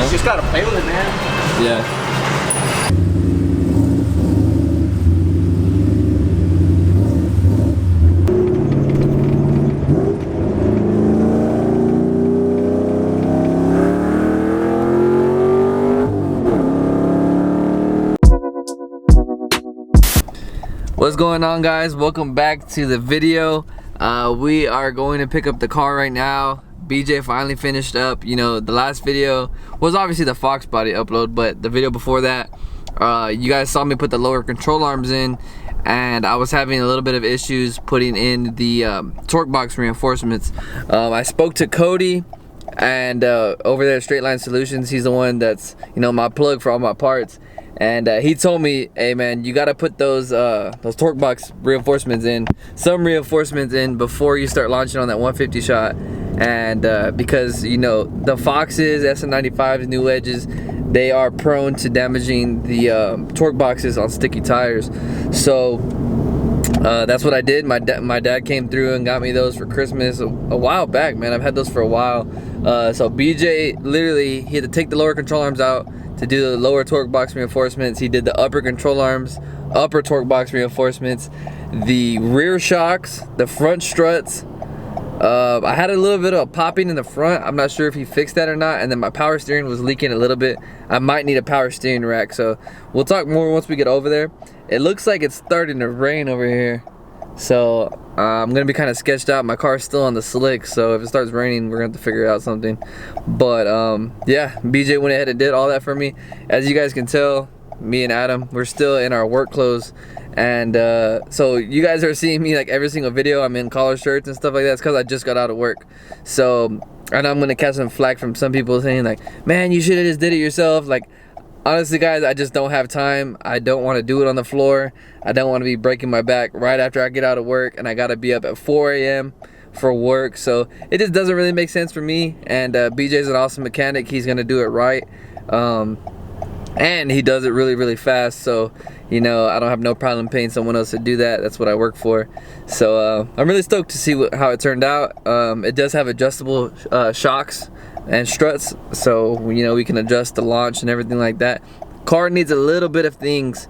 You just gotta play with it, man. Yeah. What's going on, guys? Welcome back to the video. We are going to pick up the car right now. BJ finally finished up. You know, the last video was obviously the Fox body upload, but the video before that, you guys saw me put the lower control arms in, and I was having a little bit of issues putting in the torque box reinforcements. I spoke to Cody, and over there at Straight Line Solutions, he's the one that's, you know, my plug for all my parts. And he told me, hey man, you gotta put those torque box reinforcements in, some reinforcements in before you start launching on that 150 shot. And because, you know, the Foxes, SM95s, new edges, they are prone to damaging the torque boxes on sticky tires. So that's what I did. My dad came through and got me those for Christmas a while back, man. I've had those for a while. So BJ, literally, he had to take the lower control arms out to do the lower torque box reinforcements. He did the upper control arms, upper torque box reinforcements, the rear shocks, the front struts. I had a little bit of popping in the front. I'm not sure if he fixed that or not. And then my power steering was leaking a little bit. I might need a power steering rack. So we'll talk more once we get over there. It looks like it's starting to rain over here. So I'm gonna be kind of sketched out. My car's still on the slick, so if it starts raining, we're gonna have to figure out something. But yeah, BJ went ahead and did all that for me. As you guys can tell, me and Adam, we're still in our work clothes. And so you guys are seeing me like every single video. I'm in collar shirts and stuff like that. It's because I just got out of work. So I know I'm gonna catch some flack from some people saying like, man, you should have just did it yourself. Like, honestly guys, I just don't have time. I don't want to do it on the floor. I don't want to be breaking my back right after I get out of work, and I gotta be up at 4 a.m. for work. So it just doesn't really make sense for me. And BJ's an awesome mechanic. He's gonna do it right, and he does it really, really fast. So, you know, I don't have no problem paying someone else to do that. That's what I work for. So I'm really stoked to see how it turned out. It does have adjustable shocks and struts, so, you know, we can adjust the launch and everything like that. Car needs a little bit of things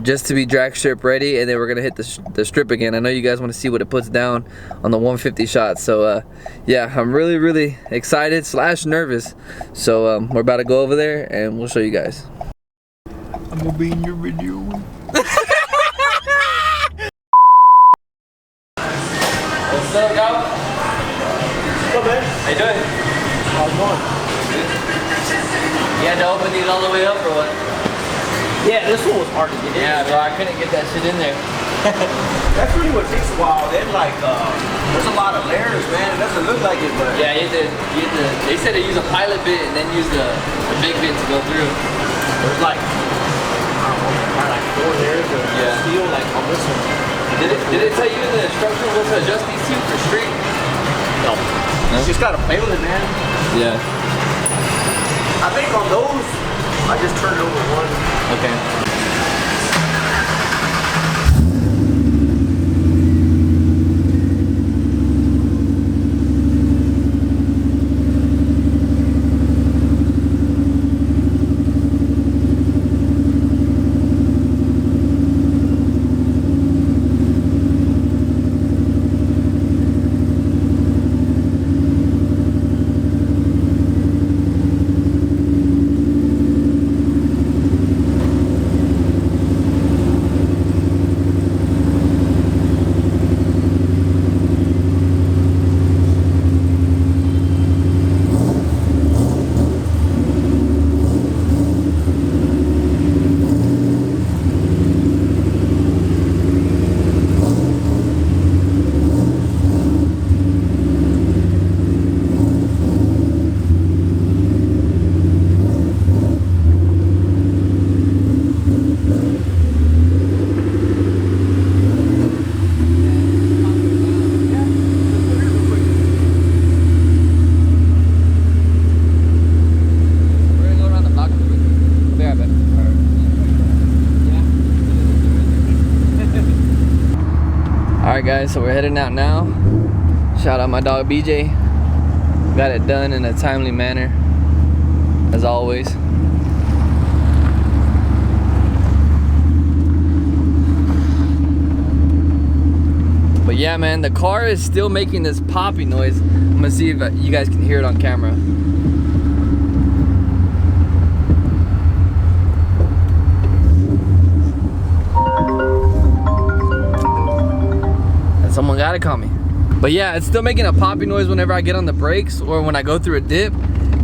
just to be drag strip ready, and then we're gonna hit the strip again. I know you guys want to see what it puts down on the 150 shot. So yeah, I'm really, really excited / nervous. So we're about to go over there and we'll show you guys. I'm gonna be in your video. What's up, Gal? What's up, man? How you doing? How's it going? You had to open these all the way up or what? Yeah, this one was hard to get in. Yeah, bro, I couldn't get that shit in there. That's really what takes a while. Then, like, there's a lot of layers, man. It doesn't look like it, but Yeah, you had to, they said to use a pilot bit and then use the big bit to go through. there's like, I don't know, probably like 4 layers of steel, like on this one. Did it tell you in the instructions what to adjust these two for street? No. You just gotta play with it, man. Yeah. I think on those, I just turned it over one. Okay. Alright guys, so we're heading out now. Shout out my dog BJ. Got it done in a timely manner. as always. But yeah, man, the car is still making this poppy noise. I'm gonna see if you guys can hear it on camera. And someone gotta call me. But yeah, it's still making a poppy noise whenever I get on the brakes or when I go through a dip.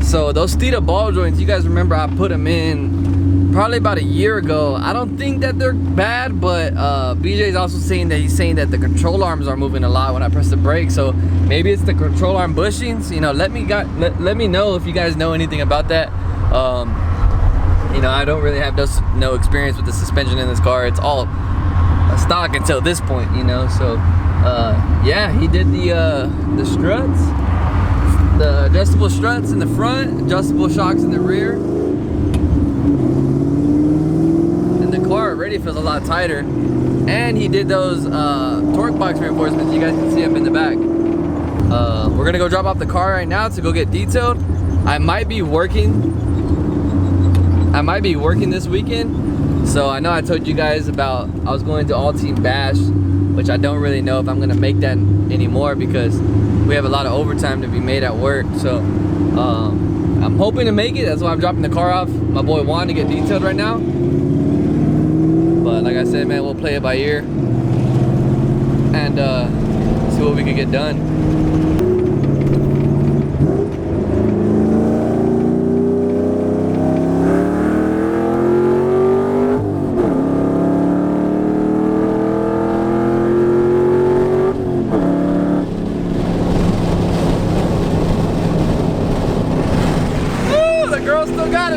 So those Steeda ball joints, you guys remember I put them in probably about a year ago. I don't think that they're bad, but BJ's also saying that the control arms are moving a lot when I press the brake. So maybe it's the control arm bushings. You know, let me know if you guys know anything about that. You know, I don't really have no experience with the suspension in this car. It's all stock until this point, you know. So yeah, he did the struts, the adjustable struts in the front, adjustable shocks in the rear, and the car already feels a lot tighter. And he did those torque box reinforcements. You guys can see them in the back. We're gonna go drop off the car right now to go get detailed. I might be working this weekend. So I know I told you guys about I was going to all team bash, which I don't really know if I'm gonna make that anymore because we have a lot of overtime to be made at work. So I'm hoping to make it. That's why I'm dropping the car off my boy Juan to get detailed right now. But like I said, man, we'll play it by ear and see what we can get done.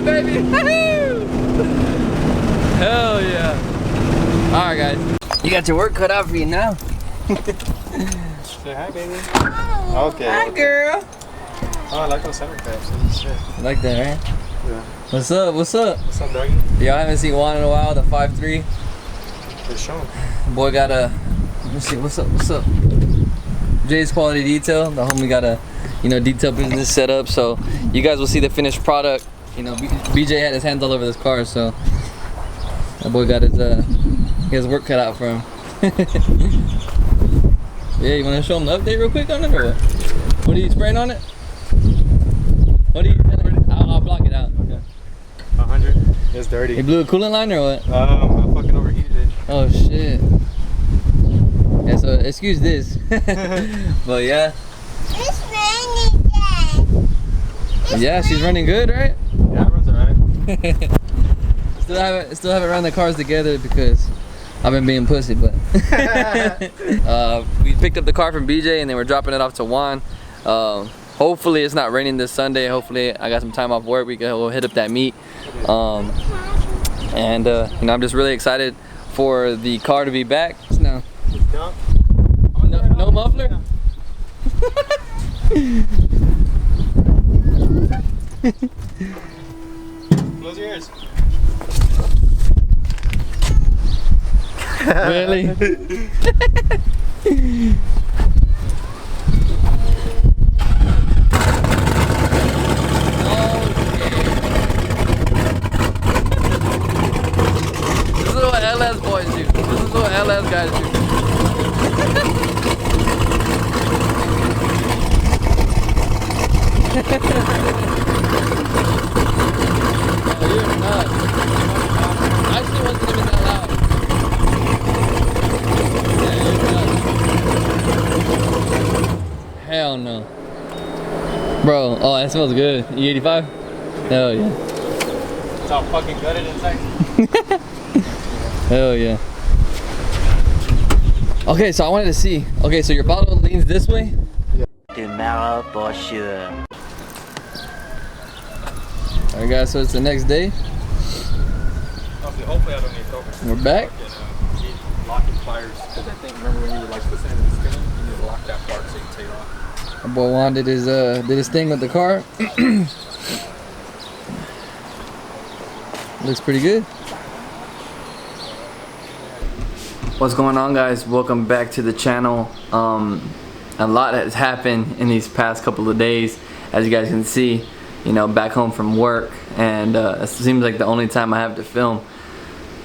Baby. Hell yeah. Alright guys, you got your work cut out for you now. Say hi, baby. Okay. Hi girl. Oh, I like those center caps. Shit. You like that, right? Yeah. What's up? What's up? What's up, doggy? Y'all haven't seen Juan in a while, the 5'3". For sure. Boy got a, let me see, what's up? Jay's Quality Detail. The homie got a, you know, detail business set up. So you guys will see the finished product. You know, BJ had his hands all over this car, so that boy got his he has work cut out for him. Yeah, you want to show him the update real quick on it, or what? What are you spraying on it? What are you? I'll block it out. Okay. 100. It's dirty. You blew a coolant line or what? I fucking overheated it. Oh shit. Yeah, so excuse this. But yeah. It's raining, Dad. Yeah, she's running good, right? Yeah, it runs alright. Still haven't run the cars together because I've been being pussy, but we picked up the car from BJ and then we're dropping it off to Juan. Hopefully it's not raining this Sunday. Hopefully I got some time off work. We'll hit up that meet. And you know, I'm just really excited for the car to be back. No muffler? Close your ears. Really? This is what LS boys do. This is what LS guys do. Oh, you're nuts. Actually, wasn't even that loud. Yeah, you're nuts. Hell no. Bro, oh, that smells good. E85? Hell yeah. It's all fucking gutted inside. Hell yeah. Okay, so I wanted to see. Okay, so your bottle leans this way? Tomorrow for sure. Alright guys, so it's the next day. Hopefully I don't need to open. We're back. Need locking pliers because I think remember when you were like the end of the screen, you need to lock that part so you can take it off. My boy Juan did his thing with the car. Looks pretty good. What's going on, guys? Welcome back to the channel. A lot has happened in these past couple of days, as you guys can see. you know, back home from work, and it seems like the only time I have to film.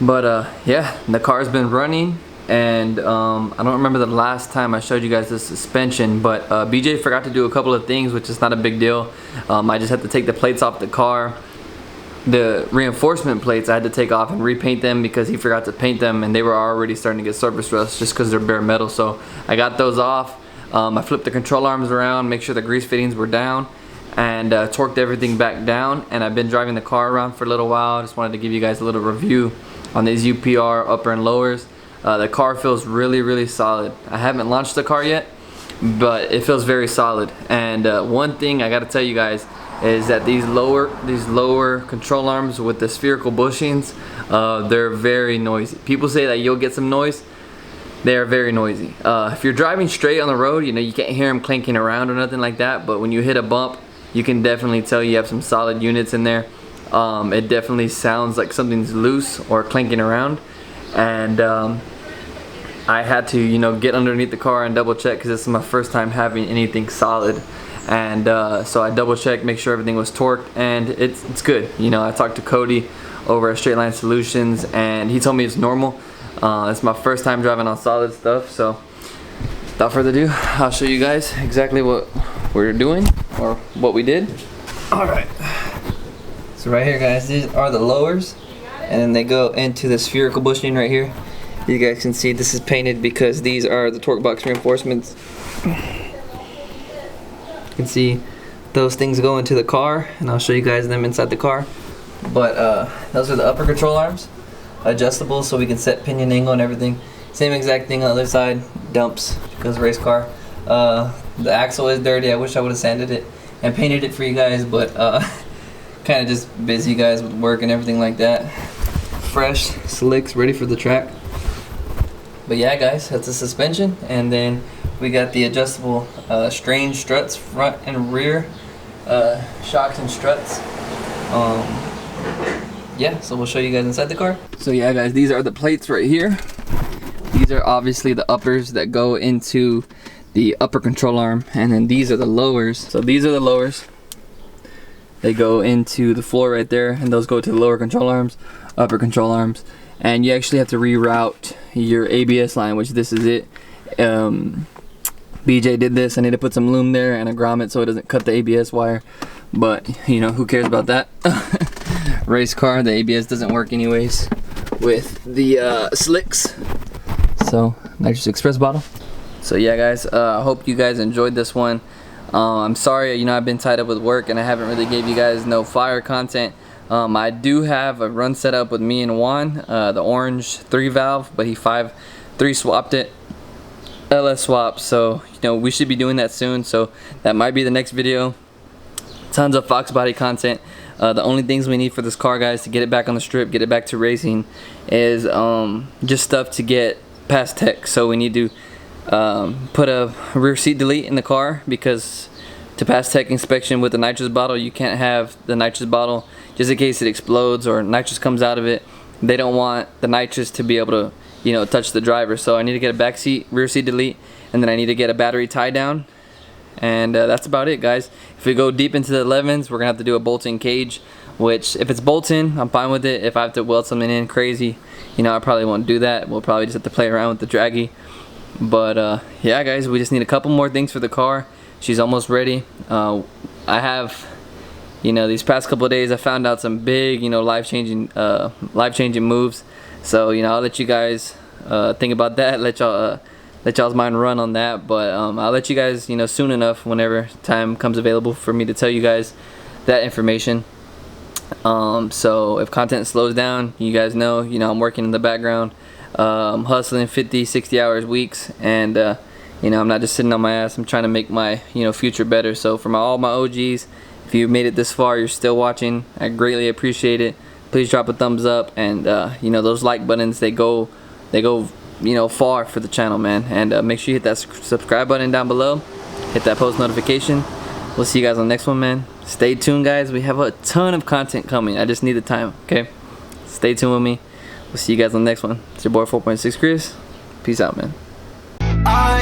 But yeah, the car's been running, and I don't remember the last time I showed you guys the suspension, but BJ forgot to do a couple of things, which is not a big deal. I just had to take the plates off the car. The reinforcement plates I had to take off and repaint them because he forgot to paint them, and they were already starting to get surface rust just because they're bare metal. So I got those off. I flipped the control arms around, make sure the grease fittings were down, and torqued everything back down. And I've been driving the car around for a little while. I just wanted to give you guys a little review on these UPR upper and lowers. The car feels really solid. I haven't launched the car yet, but it feels very solid. And one thing I gotta tell you guys is that these lower control arms with the spherical bushings, they're very noisy. People say that you'll get some noise. They are very noisy. If you're driving straight on the road, you know, you can't hear them clanking around or nothing like that, but when you hit a bump, you can definitely tell you have some solid units in there. It definitely sounds like something's loose or clanking around. And I had to, you know, get underneath the car and double check because this is my first time having anything solid. And so I double checked, make sure everything was torqued, and it's good. You know, I talked to Cody over at Straight Line Solutions, and he told me it's normal. It's my first time driving on solid stuff, so without further ado, I'll show you guys exactly what we're doing or what we did. All right. So right here, guys, these are the lowers, and then they go into the spherical bushing right here. You guys can see this is painted because these are the torque box reinforcements. You can see those things go into the car, and I'll show you guys them inside the car. But those are the upper control arms, adjustable so we can set pinion angle and everything. Same exact thing on the other side, dumps because race car. The axle is dirty. I wish I would have sanded it and painted it for you guys, but kind of just busy, guys, with work and everything like that. Fresh, slicks, ready for the track. But yeah, guys, that's the suspension, and then we got the adjustable strange struts, front and rear, shocks and struts. Yeah, so we'll show you guys inside the car. So yeah, guys, these are the plates right here. These are obviously the uppers that go into the upper control arm, and then these are the lowers. So these are the lowers. They go into the floor right there, and those go to the lower control arms, upper control arms. And you actually have to reroute your ABS line, which this is it. BJ did this. I need to put some loom there and a grommet so it doesn't cut the ABS wire, but you know, who cares about that? Race car, the ABS doesn't work anyways with the slicks. So nitrous express bottle. So yeah, guys, I hope you guys enjoyed this one. I'm sorry, you know, I've been tied up with work and I haven't really gave you guys no fire content. I do have a run set up with me and Juan, the orange 3-valve, but he 5.3 swapped it, LS swap. So you know, we should be doing that soon, so that might be the next video. Tons of Fox body content. The only things we need for this car, guys, to get it back on the strip, get it back to racing, is just stuff to get past tech. So we need to put a rear seat delete in the car, because to pass tech inspection with the nitrous bottle, you can't have the nitrous bottle just in case it explodes or nitrous comes out of it. They don't want the nitrous to be able to, you know, touch the driver. So I need to get a back seat, rear seat delete, and then I need to get a battery tie down. And that's about it, guys. If we go deep into the 11s, we're gonna have to do a bolt-in cage, which if it's bolt-in, I'm fine with it. If I have to weld something in crazy, you know, I probably won't do that. We'll probably just have to play around with the draggy. But yeah, guys, we just need a couple more things for the car. She's almost ready. I have, you know, these past couple of days I found out some big, you know, life-changing moves. So, you know, I'll let you guys think about that. Let y'all's mind run on that. But I'll let you guys, you know, soon enough, whenever time comes available for me to tell you guys that information. So if content slows down, you guys know, you know, I'm working in the background, hustling 50-60 hours weeks, and you know, I'm not just sitting on my ass. I'm trying to make my, you know, future better. So for all my OGs, if you made it this far, you're still watching, I greatly appreciate it. Please drop a thumbs up, and you know, those like buttons, they go, you know, far for the channel, man. And make sure you hit that subscribe button down below, hit that post notification. We'll see you guys on the next one, man. Stay tuned, guys. We have a ton of content coming. I just need the time, okay? Stay tuned with me. We'll see you guys on the next one. It's your boy 4.6 Chris. Peace out, man. I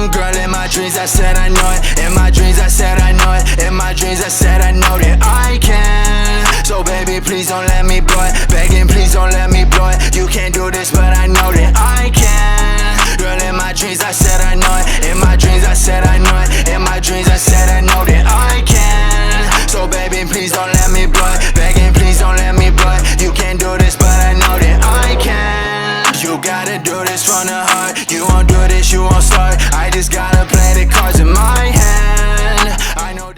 am grinding my my dreams I said I know it. In my dreams I said I know it. In my dreams I said I know that I can. So baby, please don't let me blow it. Begging, please don't let me blow it. You can't do this, but I know that I can. Girl, in my dreams I said I know it. In my dreams I said I know it. In my dreams I said I know that I can. So baby, please don't let me blow it. Begging, please don't let me blow it. You can't do this, but I know that I can. You gotta do this from the heart. You won't do this, you won't start. I just gotta